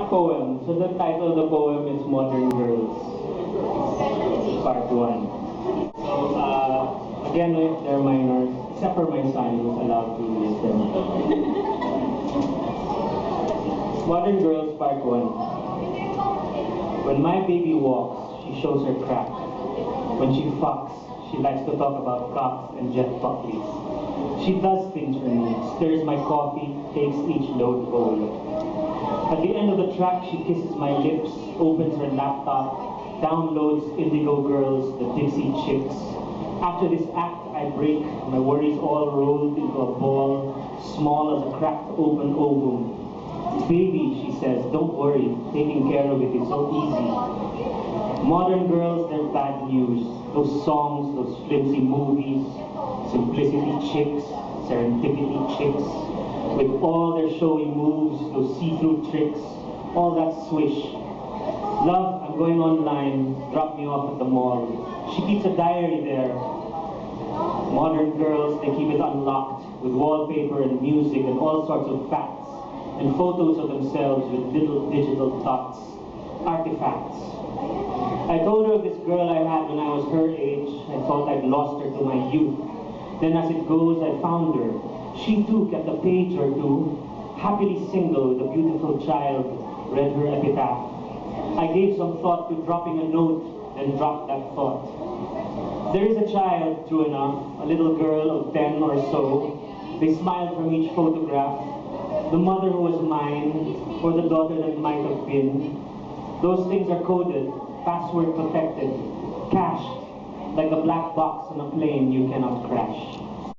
Poem. So the title of the poem is Modern Girls, Part 1. So, again, they're minors, except for my son who's allowed to listen. Modern Girls, Part 1. When my baby walks, she shows her crack. When she fucks, she likes to talk about cocks and jet puppies. She does things for me, stirs my coffee, takes each load bowl. At the end of the track, she kisses my lips, opens her laptop, downloads Indigo Girls, the Dixie Chicks. After this act, I break, my worries all rolled into a ball, small as a cracked open ovum. Baby, she says, don't worry, taking care of it is so easy. Modern girls, they're bad news. Those songs, those flimsy movies, simplicity chicks, serendipity chicks, with all their showy moves, those see-through tricks, all that swish. Love, I'm going online, drop me off at the mall. She keeps a diary there. Modern girls, they keep it unlocked, with wallpaper and music and all sorts of facts, and photos of themselves with little digital thoughts, artifacts. I told her of this girl I had when I was her age. I thought I'd lost her to my youth. Then as it goes, I found her. She too kept a page or two. Happily single with a beautiful child, read her epitaph. I gave some thought to dropping a note, then dropped that thought. There is a child, true enough, a little girl of 10 or so. They smiled from each photograph. The mother who was mine, or the daughter that might have been. Those things are coded, password protected, cached, like a black box on a plane you cannot crash.